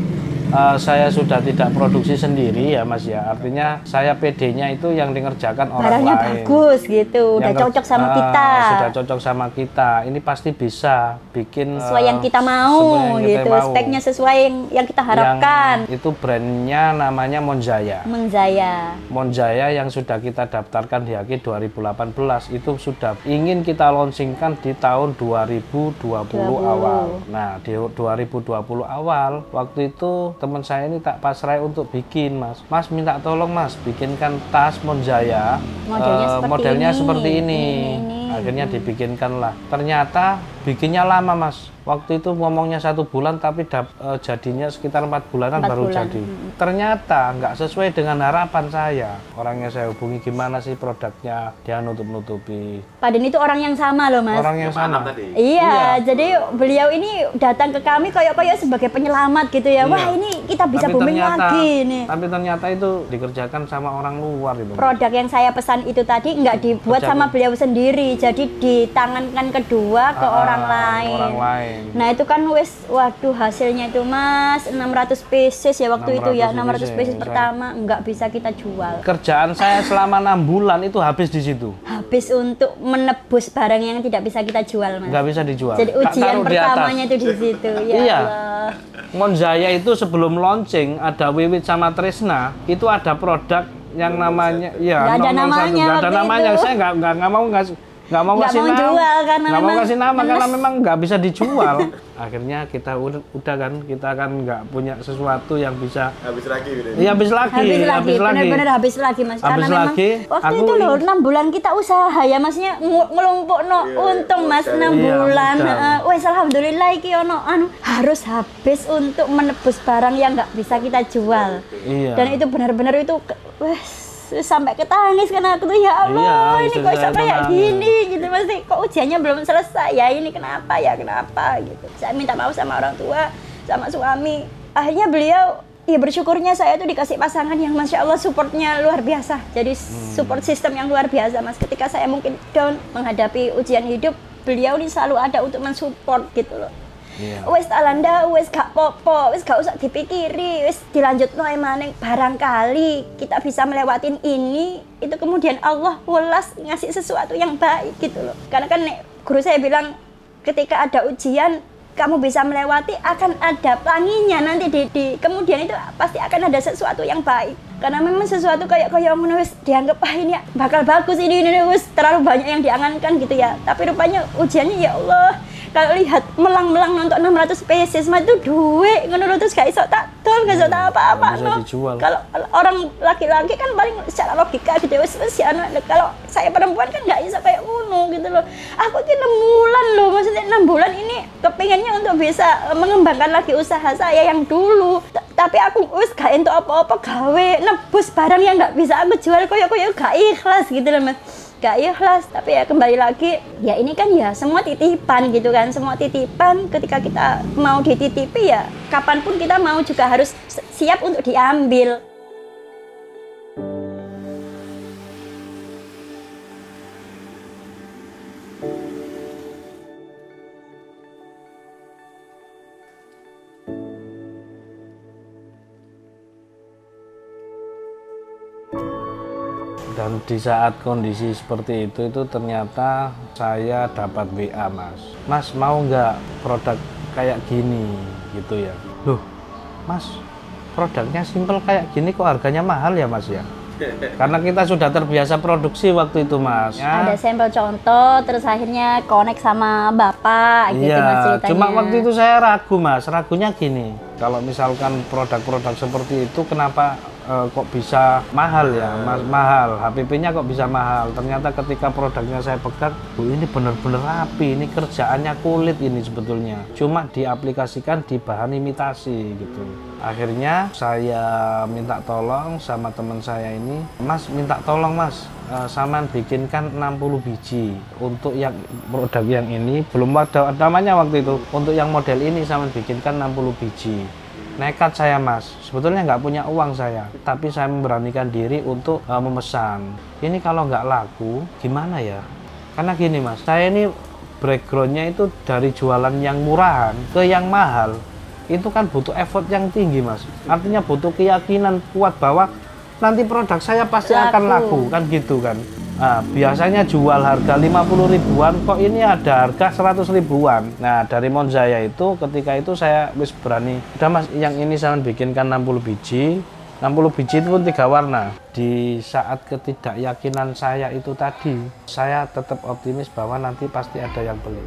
[SPEAKER 1] saya sudah tidak produksi sendiri ya Mas ya, artinya saya PD-nya itu yang dikerjakan orang
[SPEAKER 2] Barangnya
[SPEAKER 1] lain.
[SPEAKER 2] bagus gitu, udah
[SPEAKER 1] Yang
[SPEAKER 2] cocok sama kita.
[SPEAKER 1] Sudah cocok sama kita, ini pasti bisa bikin
[SPEAKER 2] Sesuai yang kita mau
[SPEAKER 1] sesuai yang kita
[SPEAKER 2] gitu,
[SPEAKER 1] mau.
[SPEAKER 2] speknya sesuai yang kita harapkan.
[SPEAKER 1] Itu brandnya namanya Monjaya. Monjaya yang sudah kita daftarkan di HAKI 2018 itu sudah ingin kita launchingkan di tahun 2020 awal. Nah, di 2020 awal waktu itu teman saya ini tak pasrah untuk bikin, Mas. Mas minta tolong Mas bikinkan tas Monjaya modelnya seperti ini. Akhirnya dibikinkanlah. Ternyata bikinnya lama Mas. Waktu itu ngomongnya 1 bulan tapi jadinya sekitar 4 bulanan baru jadi. Ternyata nggak sesuai dengan harapan saya. Orangnya saya hubungi, gimana sih produknya, dia nutup-nutupi.
[SPEAKER 2] Padahal itu orang yang sama loh Mas.
[SPEAKER 1] Orang yang sama.
[SPEAKER 2] Iya, jadi beliau ini datang ke kami kayak sebagai penyelamat gitu ya.
[SPEAKER 1] Iya.
[SPEAKER 2] Wah ini kita bisa booming lagi nih.
[SPEAKER 1] Tapi ternyata itu dikerjakan sama orang luar itu.
[SPEAKER 2] Produk yang saya pesan itu tadi nggak dibuat sama beliau sendiri, jadi ditangankan kedua ke orang lain. Nah itu kan waduh hasilnya itu Mas 600 pieces ya waktu itu ya, 600 pieces pertama nggak bisa kita jual.
[SPEAKER 1] Kerjaan saya selama 6 bulan itu habis di situ.
[SPEAKER 2] Habis untuk menebus barang yang tidak bisa kita jual Mas.
[SPEAKER 1] Nggak bisa dijual.
[SPEAKER 2] Jadi ujian pertamanya itu di situ. Ya
[SPEAKER 1] iya.
[SPEAKER 2] Allah.
[SPEAKER 1] Monjaya itu sebelum launching ada Wiwit sama Tresna itu ada produk yang namanya
[SPEAKER 2] nggak ada namanya.
[SPEAKER 1] Nggak ada namanya. Saya nggak mau kasih nama karena memang nggak bisa dijual. Akhirnya kita udah kan, kita kan nggak punya sesuatu yang bisa
[SPEAKER 3] habis lagi gitu.
[SPEAKER 1] Iya habis lagi.
[SPEAKER 2] Benar-benar habis lagi Mas.
[SPEAKER 1] Habis
[SPEAKER 2] karena
[SPEAKER 1] lagi,
[SPEAKER 2] memang waktu itu loh 6 bulan kita usaha ya Masnya ngelompok untung Mas 6 bulan. Wes alhamdulillah iki ono harus habis untuk menebus barang yang nggak bisa kita jual.
[SPEAKER 1] Iya.
[SPEAKER 2] Dan itu benar-benar itu sampai ketangis karena aku tuh ya Allah ini kok bisa kayak gini gitu Mas, kok ujiannya belum selesai ya, ini kenapa gitu. Saya minta maaf sama orang tua, sama suami. Akhirnya beliau ya bersyukurnya saya tuh dikasih pasangan yang Masya Allah supportnya luar biasa. Jadi support sistem yang luar biasa Mas. Ketika saya mungkin down menghadapi ujian hidup, beliau ini selalu ada untuk mensupport gitu loh. Wes talanda, wes gak popo, wes gak usah dipikiri, wes dilanjut maneng. Barangkali kita bisa melewatin ini, itu kemudian Allah welas ngasih sesuatu yang baik gitu loh. Karena kan guru saya bilang ketika ada ujian kamu bisa melewati, akan ada pelanginya nanti di kemudian itu pasti akan ada sesuatu yang baik. Karena memang sesuatu kayak wis dianggap ini bakal bagus ini wis terlalu banyak yang diangankan gitu ya. Tapi rupanya ujiannya ya Allah, kalau lihat melang-melang untuk 600 pieces mah itu duit ngono terus gak iso tak dol, gak iso tak apa-apa no. Kalau orang laki-laki kan paling secara logika gitu wis ya kalau saya perempuan kan gak iso kayak ngono gitu loh. Aku ini 6 bulan loh, maksudnya 6 bulan ini kepengennya untuk bisa mengembangkan lagi usaha saya yang dulu. Tapi aku wis gak entuk apa-apa gawe nebus barang yang gak bisa aku jual koyo gak ikhlas gitu loh Mas. Gak ikhlas, tapi ya kembali lagi ya ini kan ya semua titipan gitu kan, semua titipan. Ketika kita mau dititipi ya kapanpun kita mau juga harus siap untuk diambil.
[SPEAKER 1] Dan di saat kondisi seperti itu ternyata saya dapat WA Mas mau nggak produk kayak gini gitu ya. Loh Mas, produknya simple kayak gini kok harganya mahal ya Mas ya? Karena kita sudah terbiasa produksi waktu itu Mas ya.
[SPEAKER 2] Ada sampel contoh, terus akhirnya connect sama bapak gitu Mas ceritanya.
[SPEAKER 1] Cuma waktu itu saya ragu Mas, ragunya gini, kalau misalkan produk-produk seperti itu kenapa kok bisa mahal ya Mas, mahal, HPP-nya kok bisa mahal. Ternyata ketika produknya saya pegang, ini benar-benar rapi, ini kerjaannya kulit ini sebetulnya, cuma diaplikasikan di bahan imitasi gitu. Akhirnya saya minta tolong sama teman saya ini, Mas minta tolong Mas, saman bikinkan 60 biji untuk yang produk yang ini, belum ada namanya waktu itu, untuk yang model ini saman bikinkan 60 biji. Nekat saya Mas, sebetulnya nggak punya uang saya, tapi saya memberanikan diri untuk memesan. Ini kalau nggak laku gimana ya? Karena gini Mas, saya ini backgroundnya itu dari jualan yang murahan ke yang mahal. itu kan butuh effort yang tinggi Mas. Artinya butuh keyakinan kuat bahwa nanti produk saya pasti akan laku kan gitu kan. Nah, biasanya jual harga 50 ribuan, kok ini ada harga 100 ribuan. Nah, dari Monzaya itu ketika itu saya wis berani, udah Mas, yang ini saya bikinkan 60 biji. 60 biji itu pun 3 warna. Di saat ketidakyakinan saya itu tadi, saya tetap optimis bahwa nanti pasti ada yang beli.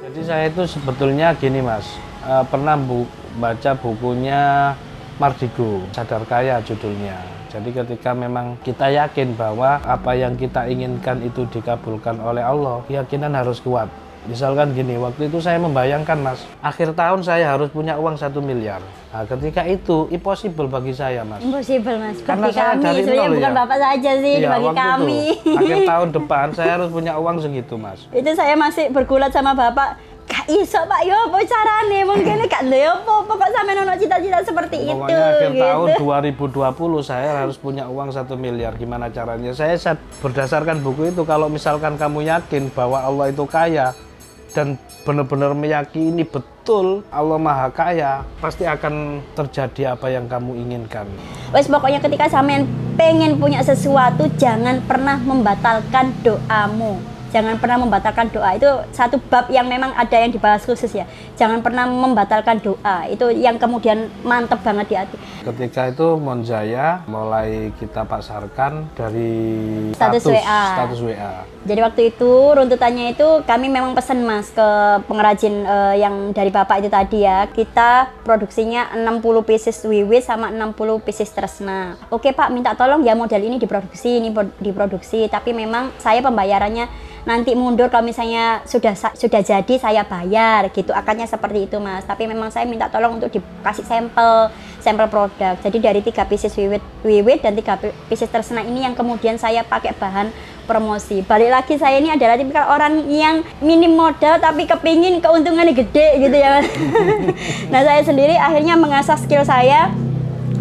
[SPEAKER 1] Jadi saya itu sebetulnya gini Mas, pernah baca bukunya Mardigo, Sadar Kaya judulnya. Jadi ketika memang kita yakin bahwa apa yang kita inginkan itu dikabulkan oleh Allah, keyakinan harus kuat. Misalkan gini, waktu itu saya membayangkan Mas, akhir tahun saya harus punya uang 1 miliar. Nah, ketika itu impossible bagi saya Mas.
[SPEAKER 2] Impossible Mas,
[SPEAKER 1] Karena
[SPEAKER 2] bagi
[SPEAKER 1] saya
[SPEAKER 2] kami,
[SPEAKER 1] dari
[SPEAKER 2] sebenarnya
[SPEAKER 1] nol
[SPEAKER 2] bukan
[SPEAKER 1] ya.
[SPEAKER 2] Bapak saja sih,
[SPEAKER 1] Iya,
[SPEAKER 2] bagi
[SPEAKER 1] waktu
[SPEAKER 2] kami.
[SPEAKER 1] Itu, akhir tahun depan saya harus punya uang segitu Mas.
[SPEAKER 2] Itu saya masih bergulat sama Bapak, Kak iso Pak, yo apa carane? Mungkin Kak lho apa kok sampean ono cita-cita seperti itu.
[SPEAKER 1] Pokoknya akhir
[SPEAKER 2] gitu.
[SPEAKER 1] tahun 2020 saya harus punya uang 1 miliar. Gimana caranya? Saya berdasarkan buku itu, kalau misalkan kamu yakin bahwa Allah itu kaya dan benar-benar meyakini betul Allah Maha Kaya, pasti akan terjadi apa yang kamu inginkan.
[SPEAKER 2] Wes pokoknya ketika sampean pengen punya sesuatu, jangan pernah membatalkan doamu. Jangan pernah membatalkan doa. Itu satu bab yang memang ada yang dibahas khusus ya. Jangan pernah membatalkan doa. Itu yang kemudian mantep banget di hati.
[SPEAKER 1] Ketika itu Monzaya mulai kita pasarkan dari
[SPEAKER 2] Status WA.
[SPEAKER 1] Status WA.
[SPEAKER 2] Jadi waktu itu runtutannya itu kami memang pesan Mas ke pengrajin yang dari Bapak itu tadi ya. Kita produksinya 60 pieces Wiwit sama 60 pieces Tresna. Oke Pak, minta tolong ya model ini diproduksi, diproduksi. Tapi memang saya pembayarannya nanti mundur kalau misalnya sudah jadi saya bayar gitu, akadnya seperti itu Mas. Tapi memang saya minta tolong untuk dikasih sampel produk. Jadi dari 3 pieces wiwit dan 3 pieces Tresna ini yang kemudian saya pakai bahan promosi. Balik lagi, saya ini adalah tipikal orang yang minim modal tapi kepingin keuntungannya gede gitu ya Mas. Nah saya sendiri akhirnya mengasah skill saya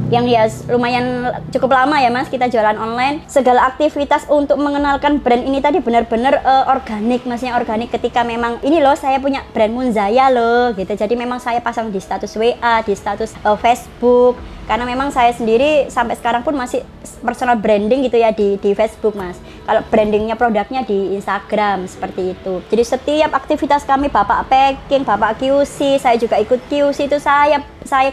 [SPEAKER 2] yang ya lumayan cukup lama ya Mas, kita jualan online. Segala aktivitas untuk mengenalkan brand ini tadi benar-benar organik, maksudnya organik ketika memang ini loh saya punya brand Monzaya loh gitu. Jadi memang saya pasang di status WA, di status Facebook, karena memang saya sendiri sampai sekarang pun masih personal branding gitu ya di Facebook Mas. Kalau brandingnya produknya di Instagram seperti itu. Jadi setiap aktivitas kami, Bapak packing, Bapak QC, saya juga ikut QC, itu saya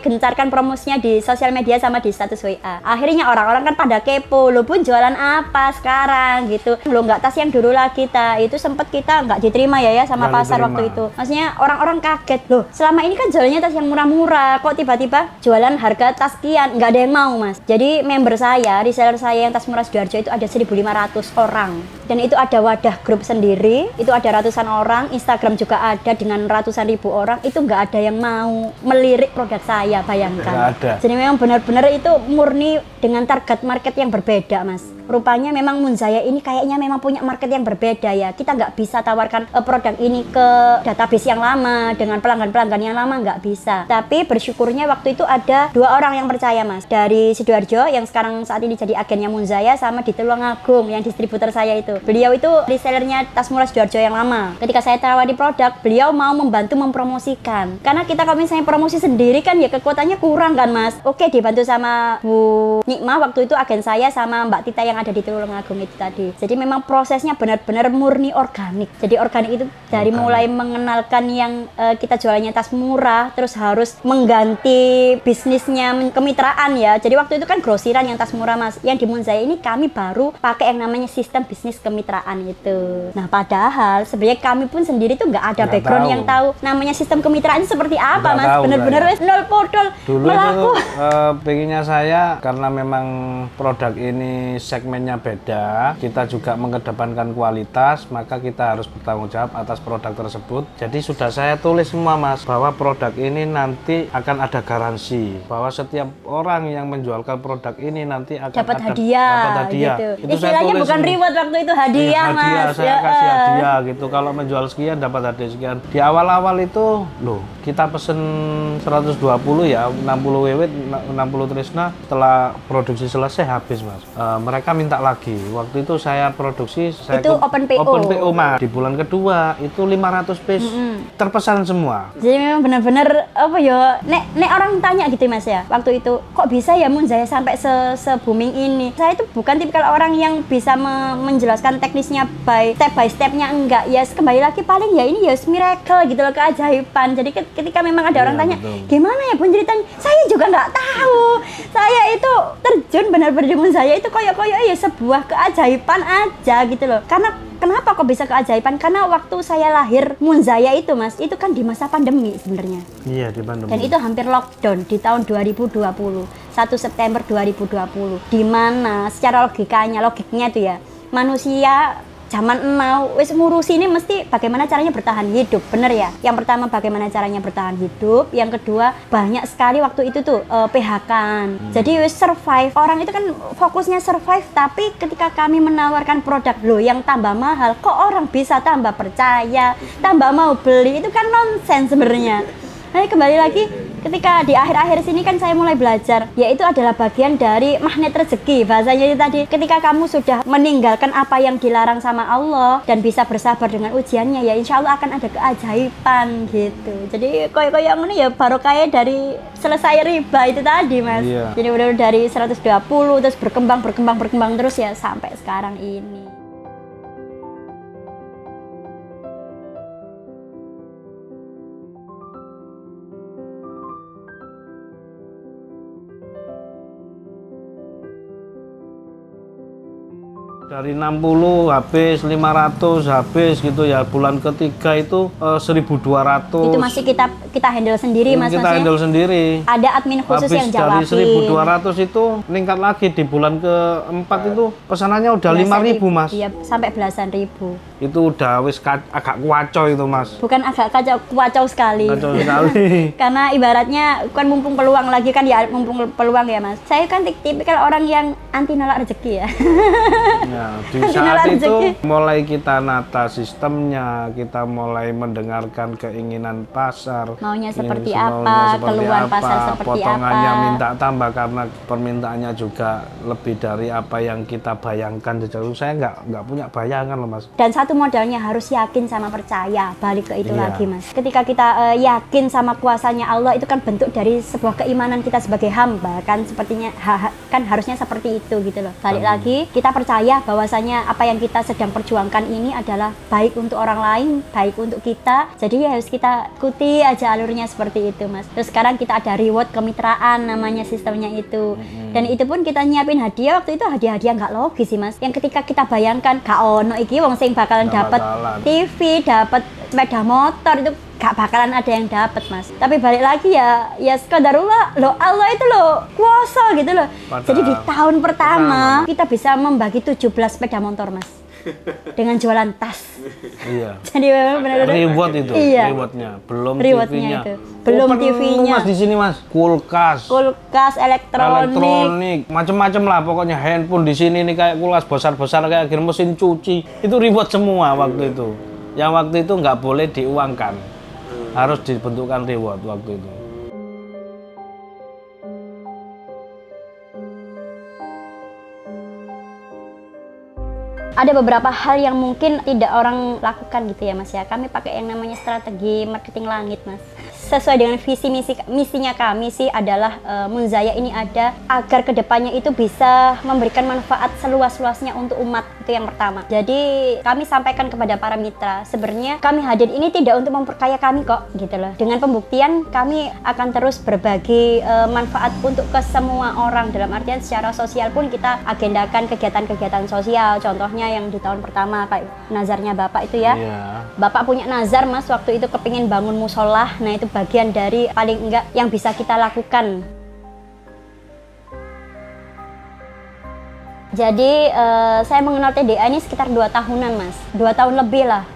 [SPEAKER 2] gencarkan promosinya di sosial media sama di status WA. Akhirnya orang-orang kan pada kepo, lo pun jualan apa sekarang gitu. Lo nggak tas yang dulu lagi itu sempat kita nggak diterima ya sama pasar waktu itu. Maksudnya orang-orang kaget, loh selama ini kan jualannya tas yang murah-murah, kok tiba-tiba jualan harga tas kian, nggak ada yang mau Mas. Jadi member saya, reseller saya yang tas murah Sidoarjo itu ada 1.500 orang. Dan itu ada wadah grup sendiri, itu ada ratusan orang, Instagram juga ada dengan ratusan ribu orang, itu nggak ada yang mau melirik produk saya, bayangkan.
[SPEAKER 1] Nggak ada.
[SPEAKER 2] Jadi memang benar-benar itu murni dengan target market yang berbeda Mas. Rupanya memang Monzaya ini kayaknya memang punya market yang berbeda ya. Kita nggak bisa tawarkan produk ini ke database yang lama dengan pelanggan-pelanggan yang lama, nggak bisa. Tapi bersyukurnya waktu itu ada 2 orang yang percaya Mas, dari Sidoarjo yang sekarang saat ini jadi agennya Monzaya, sama di Tulungagung yang distributor saya itu. Beliau itu resellernya tas murah Sidoarjo yang lama. Ketika saya tawari produk, beliau mau membantu mempromosikan. Karena kita kalau misalnya promosi sendiri kan ya kekuatannya kurang kan Mas. Oke, dibantu sama Bu Nikmah waktu itu agen saya sama Mbak Tita yang ada di Tulungagung itu tadi. Jadi memang prosesnya benar-benar murni organik. Jadi organik itu dari mulai mengenalkan yang kita jualannya tas murah, terus harus mengganti bisnisnya kemitraan ya. Jadi waktu itu kan grosiran yang tas murah Mas. Yang di Monzaya ini kami baru pakai yang namanya sistem bisnis kemitraan itu. Nah padahal sebenarnya kami pun sendiri tuh nggak ada background yang tahu namanya sistem kemitraan itu seperti apa Mas. Benar-benar nol podol melaku.
[SPEAKER 1] Pengennya saya karena memang produk ini segmennya beda, kita juga mengedepankan kualitas, maka kita harus bertanggung jawab atas produk tersebut. Jadi sudah saya tulis semua Mas, bahwa produk ini nanti akan ada garansi, bahwa setiap orang yang menjualkan produk ini nanti akan
[SPEAKER 2] dapat hadiah.
[SPEAKER 1] Gitu.
[SPEAKER 2] Itu istilahnya bukan reward waktu itu hadiah,
[SPEAKER 1] Iya, hadiah,
[SPEAKER 2] Mas.
[SPEAKER 1] saya kasih hadiah gitu. Kalau menjual sekian dapat hadiah sekian. Di awal-awal itu, loh, kita pesen 120 ya, 60 wewit, 60 tresna. Setelah produksi selesai habis, Mas. Mereka minta lagi. Waktu itu saya produksi, saya
[SPEAKER 2] Itu open PO.
[SPEAKER 1] Open PO, Mas. Di bulan kedua itu 500 piece terpesan semua.
[SPEAKER 2] Jadi memang benar-benar apa ya, nek orang tanya gitu Mas ya, waktu itu kok bisa ya Munzaya sampai se-booming ini. Saya itu bukan tipikal orang yang bisa menjelaskan teknisnya by stepnya, enggak. Ya kembali lagi paling ya ini ya miracle gitu loh, keajaiban. Jadi ketika memang ada orang tanya,
[SPEAKER 1] betul.
[SPEAKER 2] gimana ya Bun ceritanya, saya juga nggak tahu. Saya itu terjun benar-benar di Munzaya itu koyok-koyok ya sebuah keajaiban aja gitu loh. Karena kenapa kok bisa keajaiban? Karena waktu saya lahir Munzaya itu Mas, itu kan di masa pandemi sebenarnya.
[SPEAKER 1] Iya, di Bandung.
[SPEAKER 2] Dan itu hampir lockdown di tahun 2020, 1 September 2020. Di mana secara logiknya itu ya, manusia zaman now wis ngurusi ini mesti bagaimana caranya bertahan hidup, bener ya? Yang pertama bagaimana caranya bertahan hidup, yang kedua banyak sekali waktu itu tuh PHK-an. Jadi wis survive. Orang itu kan fokusnya survive, tapi ketika kami menawarkan produk loh yang tambah mahal, kok orang bisa tambah percaya, tambah mau beli, itu kan nonsense sebenarnya. Nah, kembali lagi ketika di akhir-akhir sini kan saya mulai belajar, yaitu adalah bagian dari magnet rezeki. Bahasanya itu tadi, ketika kamu sudah meninggalkan apa yang dilarang sama Allah dan bisa bersabar dengan ujiannya, ya insya Allah akan ada keajaiban gitu. Jadi koyo-koyo ini ya barokahnya dari selesai riba itu tadi Mas.
[SPEAKER 1] Iya.
[SPEAKER 2] Jadi udah dari 120 terus berkembang terus ya sampai sekarang ini.
[SPEAKER 1] Dari 60 habis, 500 habis gitu ya. Bulan ketiga itu 1.200.
[SPEAKER 2] Itu masih kita handle sendiri Mas.
[SPEAKER 1] Kita
[SPEAKER 2] Masnya
[SPEAKER 1] handle sendiri.
[SPEAKER 2] ada admin khusus
[SPEAKER 1] Habis
[SPEAKER 2] yang
[SPEAKER 1] dari
[SPEAKER 2] jawabin.
[SPEAKER 1] 1.200 itu meningkat lagi di bulan keempat itu pesanannya udah
[SPEAKER 2] Belasan
[SPEAKER 1] 5.000 Mas.
[SPEAKER 2] Iya, sampai belasan ribu.
[SPEAKER 1] Itu udah wis agak kuaco itu Mas.
[SPEAKER 2] Bukan agak kacau sekali.
[SPEAKER 1] Kacau sekali.
[SPEAKER 2] Karena ibaratnya kan mumpung peluang lagi kan ya, mumpung peluang ya Mas. Saya kan tipikal orang yang anti nolak rezeki ya.
[SPEAKER 1] Ya, di saat itu mulai kita nata sistemnya, kita mulai mendengarkan keinginan pasar.
[SPEAKER 2] Maunya seperti
[SPEAKER 1] maunya
[SPEAKER 2] apa, keluhan pasar seperti
[SPEAKER 1] potongannya
[SPEAKER 2] apa.
[SPEAKER 1] minta tambah karena permintaannya juga lebih dari apa yang kita bayangkan. Jadi saya nggak punya bayangan loh Mas.
[SPEAKER 2] Dan satu modalnya harus yakin sama percaya, balik ke itu
[SPEAKER 1] Iya.
[SPEAKER 2] lagi Mas. Ketika kita yakin sama kuasanya Allah, itu kan bentuk dari sebuah keimanan kita sebagai hamba kan, sepertinya kan harusnya seperti itu gitu loh. Balik lagi kita percaya bahwasanya apa yang kita sedang perjuangkan ini adalah baik untuk orang lain, baik untuk kita. Jadi ya harus kita ikuti aja alurnya seperti itu Mas. Terus sekarang kita ada reward kemitraan namanya sistemnya itu. Dan itu pun kita nyiapin hadiah, waktu itu hadiah-hadiah nggak logis sih Mas. Yang ketika kita bayangkan gak ono iki wong sing bakalan
[SPEAKER 1] Nggak
[SPEAKER 2] dapat
[SPEAKER 1] bakalan.
[SPEAKER 2] TV, dapat sepeda motor, itu gak bakalan ada yang dapat Mas. Tapi balik lagi ya sekedarullah loh, Allah itu loh kuasa gitu loh. Jadi di tahun pertama kita bisa membagi 17 sepeda motor Mas. Dengan jualan tas.
[SPEAKER 1] Iya.
[SPEAKER 2] Jadi benar-benar
[SPEAKER 1] Reward itu,
[SPEAKER 2] Iya.
[SPEAKER 1] rewardnya, belum
[SPEAKER 2] Rewardnya
[SPEAKER 1] TV-nya.
[SPEAKER 2] itu. Belum
[SPEAKER 1] Penuh,
[SPEAKER 2] TV-nya.
[SPEAKER 1] Mas di sini Mas, kulkas,
[SPEAKER 2] elektronik.
[SPEAKER 1] macam-macam lah pokoknya. Handphone di sini nih kayak kulkas besar-besar kayak gini, mesin cuci itu reward semua waktu itu. Yang waktu itu nggak boleh diuangkan, harus dibentukkan reward waktu itu.
[SPEAKER 2] Ada beberapa hal yang mungkin tidak orang lakukan gitu ya Mas ya. Kami pakai yang namanya strategi marketing langit Mas. Sesuai dengan visi misinya kami sih adalah Munzaya ini ada agar kedepannya itu bisa memberikan manfaat seluas-luasnya untuk umat, itu yang pertama. Jadi kami sampaikan kepada para mitra, sebenarnya kami hadir ini tidak untuk memperkaya kami kok gitu loh. Dengan pembuktian kami akan terus berbagi manfaat untuk ke semua orang, dalam artian secara sosial pun kita agendakan kegiatan-kegiatan sosial. Contohnya yang di tahun pertama kayak nazarnya Bapak itu ya.
[SPEAKER 1] Iya.
[SPEAKER 2] Bapak punya nazar Mas waktu itu kepingin bangun musola. Nah itu bagian dari paling enggak yang bisa kita lakukan. Jadi saya mengenal TDA ini sekitar 2 tahunan Mas, 2 tahun lebih lah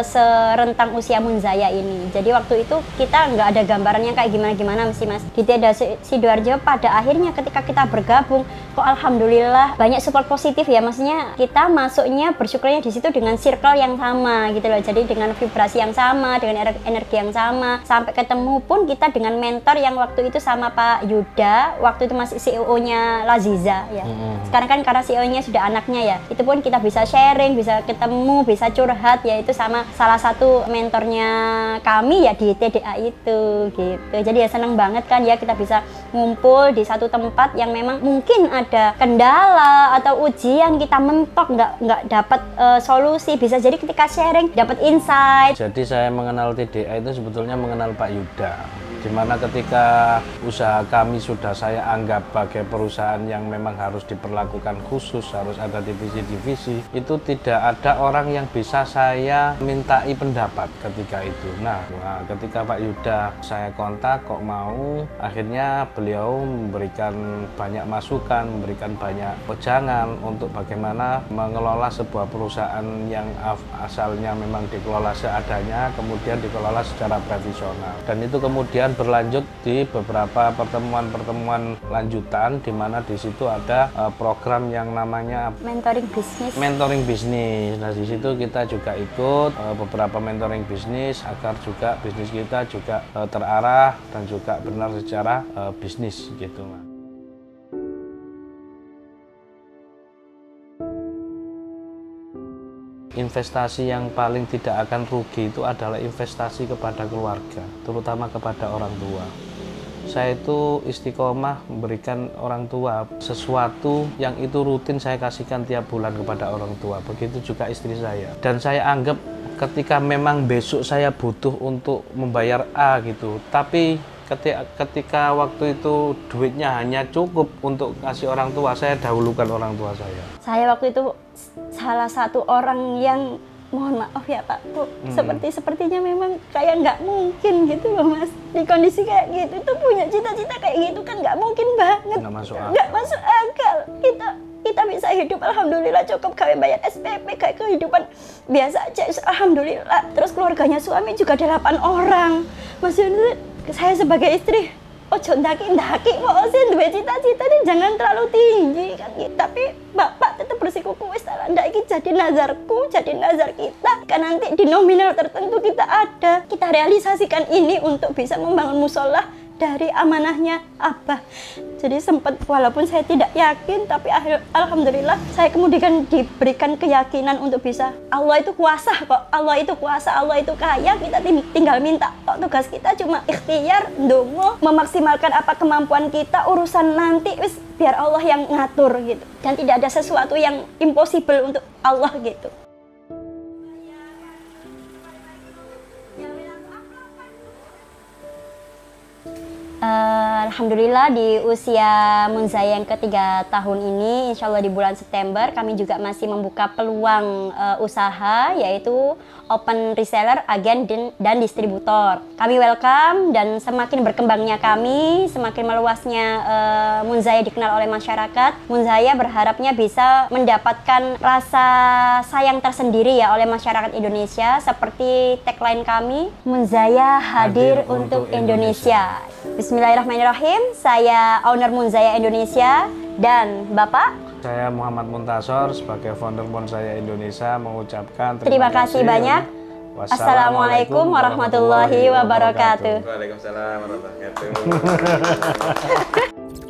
[SPEAKER 2] serentang usia Munzaya ini. Jadi waktu itu kita nggak ada gambarannya kayak gimana-gimana sih Mas. Di TDA Sidoarjo pada akhirnya ketika kita bergabung, kok alhamdulillah banyak support positif ya. Maksudnya kita masuknya bersyukurnya di situ dengan circle yang sama gitu loh. Jadi dengan vibrasi yang sama, dengan energi yang sama. Sampai ketemu pun kita dengan mentor yang waktu itu sama Pak Yuda, waktu itu masih CEO-nya Laziza ya. Sekarang kan karena CEO-nya sudah anaknya ya, itu pun kita bisa sharing, bisa ketemu, bisa curhat, yaitu sama salah satu mentornya kami ya di TDA itu gitu. Jadi ya seneng banget kan ya kita bisa ngumpul di satu tempat yang memang mungkin ada kendala atau ujian kita mentok nggak dapat solusi, bisa jadi ketika sharing dapat insight.
[SPEAKER 1] Jadi saya mengenal TDA itu sebetulnya mengenal Pak Yuda, dimana ketika usaha kami sudah saya anggap sebagai perusahaan yang memang harus diperlakukan khusus, harus ada divisi-divisi, itu tidak ada orang yang bisa saya mintai pendapat ketika itu. Nah, ketika Pak Yuda saya kontak kok mau, akhirnya beliau memberikan banyak masukan, memberikan banyak wejangan untuk bagaimana mengelola sebuah perusahaan yang asalnya memang dikelola seadanya, kemudian dikelola secara profesional. Dan itu kemudian berlanjut di beberapa pertemuan-pertemuan lanjutan, di mana di situ ada program yang namanya
[SPEAKER 2] mentoring bisnis.
[SPEAKER 1] Mentoring bisnis. Nah, di situ kita juga ikut beberapa mentoring bisnis agar juga bisnis kita juga terarah dan juga benar secara bisnis gitu. Investasi yang paling tidak akan rugi itu adalah investasi kepada keluarga, terutama kepada orang tua. Saya itu istiqomah memberikan orang tua sesuatu yang itu rutin saya kasihkan tiap bulan kepada orang tua. Begitu juga istri saya. Dan saya anggap ketika memang besok saya butuh untuk membayar A gitu, tapi ketika waktu itu duitnya hanya cukup untuk kasih orang tua, saya dahulukan orang tua saya. Saya
[SPEAKER 2] waktu itu salah satu orang yang mohon maaf ya Pak Bu, sepertinya memang kayak nggak mungkin gitu loh Mas. Di kondisi kayak gitu tuh punya cita-cita kayak gitu kan nggak mungkin banget. Nggak masuk akal. Kita bisa hidup alhamdulillah cukup gawe bayar SPP, kayak kehidupan biasa aja alhamdulillah. Terus keluarganya suami juga 8 orang. Maksudnya saya sebagai istri, ojo ndaki-ndaki, pokoknya duwe cita-cita ini jangan terlalu tinggi kan gitu. Tapi bapak tetap bersikuku wis ndak iki jadi nazarku, jadi nazar kita. Kan nanti di nominal tertentu kita ada, kita realisasikan ini untuk bisa membangun musola dari amanahnya Abah. Jadi sempat walaupun saya tidak yakin, tapi alhamdulillah saya kemudian diberikan keyakinan untuk bisa. Allah itu kuasa kok, Allah itu kuasa, Allah itu kaya, kita tinggal minta. Kok tugas kita cuma ikhtiar, ndonga, memaksimalkan apa kemampuan kita, urusan nanti wis biar Allah yang ngatur gitu. Dan tidak ada sesuatu yang impossible untuk Allah gitu. Alhamdulillah di usia Munzaya yang ketiga tahun ini, insya Allah di bulan September kami juga masih membuka peluang usaha, yaitu open reseller, agen dan distributor. Kami welcome, dan semakin berkembangnya kami, semakin meluasnya Munzaya dikenal oleh masyarakat. Munzaya berharapnya bisa mendapatkan rasa sayang tersendiri ya oleh masyarakat Indonesia, seperti tagline kami, Munzaya hadir untuk Indonesia. Bismillahirrahmanirrahim, saya owner Munzaya Indonesia, dan Bapak?
[SPEAKER 1] Saya Muhammad Muntasor sebagai founder Munzaya Indonesia mengucapkan
[SPEAKER 2] terima kasih banyak. Wassalamualaikum warahmatullahi wabarakatuh.
[SPEAKER 3] Waalaikumsalam warahmatullahi wabarakatuh.